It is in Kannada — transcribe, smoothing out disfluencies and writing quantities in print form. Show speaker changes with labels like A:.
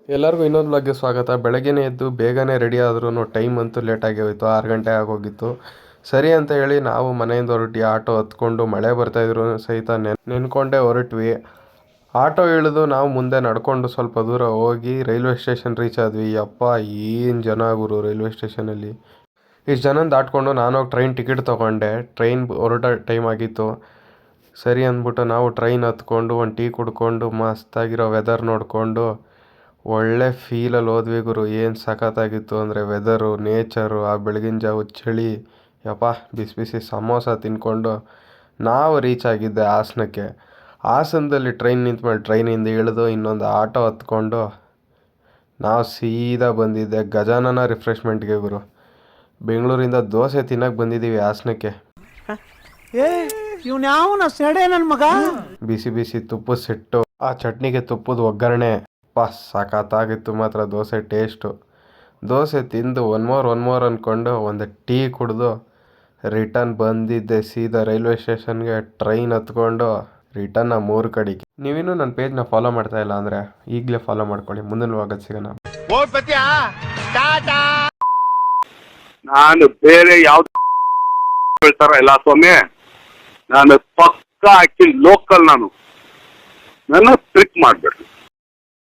A: ಎಲ್ಲರಿಗೂ ಇನ್ನೊಂದು ಬ್ಲಾಗ್ಗೆ ಸ್ವಾಗತ. ಬೆಳಗ್ಗೆನೇ ಎದ್ದು ಬೇಗನೆ ರೆಡಿ ಆದ್ರೂ ಟೈಮ್ ಅಂತೂ ಲೇಟಾಗಿ ಹೋಯಿತು. 6 ಗಂಟೆ ಆಗೋಗಿತ್ತು. ಸರಿ ಅಂತ ಹೇಳಿ ನಾವು ಮನೆಯಿಂದ ಹೊರಟಿ ಆಟೋ ಹತ್ಕೊಂಡು ಮಳೆ ಬರ್ತಾಯಿದ್ರು ಸಹಿತ ನೆನ್ಕೊಂಡೇ ಹೊರಟ್ವಿ. ಆಟೋ ಇಳಿದು ನಾವು ಮುಂದೆ ನಡ್ಕೊಂಡು ಸ್ವಲ್ಪ ದೂರ ಹೋಗಿ ರೈಲ್ವೆ ಸ್ಟೇಷನ್ ರೀಚ್ ಆದ್ವಿ. ಯಪ್ಪ ಏನು ಜನ ಗುರು ರೈಲ್ವೆ ಸ್ಟೇಷನಲ್ಲಿ. ಇಷ್ಟು ಜನ ದಾಟ್ಕೊಂಡು ನಾನು ಟ್ರೈನ್ ಟಿಕೆಟ್ ತೊಗೊಂಡೆ. ಟ್ರೈನ್ ಹೊರಟ ಟೈಮ್ ಆಗಿತ್ತು. ಸರಿ ಅಂದ್ಬಿಟ್ಟು ನಾವು ಟ್ರೈನ್ ಹತ್ಕೊಂಡು ಒಂದು ಟೀ ಕುಡ್ಕೊಂಡು ಮಸ್ತಾಗಿರೋ ವೆದರ್ ನೋಡಿಕೊಂಡು ಒಳ್ಳೆ ಫೀಲಲ್ಲಿ ಹೋದ್ವಿ ಗುರು. ಏನು ಸಖತ್ತಾಗಿತ್ತು ಅಂದರೆ ವೆದರು, ನೇಚರು, ಆ ಬೆಳಗಿನ ಜಾವ ಚಳಿ. ಯಪ್ಪ ಬಿಸಿ ಬಿಸಿ ಸಮೋಸ ತಿನ್ಕೊಂಡು ನಾವು ರೀಚ್ ಆಗಿದ್ದೆ ಹಾಸನಕ್ಕೆ. ಹಾಸನದಲ್ಲಿ ಟ್ರೈನ್ ನಿಂತ್ಮೇಲೆ ಟ್ರೈನಿಂದ ಇಳಿದು ಇನ್ನೊಂದು ಆಟೋ ಹತ್ಕೊಂಡು ನಾವು ಸೀದಾ ಬಂದಿದ್ದೆ ಗಜಾನನ ರಿಫ್ರೆಶ್ಮೆಂಟ್ಗೆ ಗುರು. ಬೆಂಗಳೂರಿಂದ ದೋಸೆ ತಿನ್ನಕ್ಕೆ ಬಂದಿದ್ದೀವಿ ಹಾಸನಕ್ಕೆ. ಬಿಸಿ ಬಿಸಿ ತುಪ್ಪದ ಸೆಟ್ಟು, ಆ ಚಟ್ನಿಗೆ ತುಪ್ಪದ ಒಗ್ಗರಣೆ, ಸಖತ್ತಾಗಿತ್ತು ಮಾತ್ರ ದೋಸೆ ಟೇಸ್ಟು. ದೋಸೆ ತಿಂದು ಒನ್ ಮೋರ್ ಅಂದ್ಕೊಂಡು ಒಂದು ಟೀ ಕುಡಿದು ರಿಟರ್ನ್ ಬಂದಿದ್ದೆ ಸೀದಾ ರೈಲ್ವೆ ಸ್ಟೇಷನ್ಗೆ. ಟ್ರೈನ್ ಹತ್ಕೊಂಡು ರಿಟರ್ನ್ 3 ಕಡೆಗೆ. ನೀವಿನ್ನೂ ನನ್ನ ಪೇಜ್ನ ಫಾಲೋ ಮಾಡ್ತಾ ಇಲ್ಲ ಅಂದರೆ ಈಗಲೇ ಫಾಲೋ ಮಾಡ್ಕೊಳ್ಳಿ. ಮುಂದಿನ ವ್ಲಾಗಲ್ಲಿ ಸಿಗೋಣ.
B: ನಾನು ಬೇರೆ ಯಾವ್ದು ಹೇಳ್ತಾರ ಇಲ್ಲ ಸ್ವಾಮಿ, ನಾನು ಪಕ್ಕ ಆಕ್ಚುಲಿ ಲೋಕಲ್. ನಾನು ನನ್ನ ಟ್ರಿಕ್ ಮಾಡಬೇಡ್ರಿ.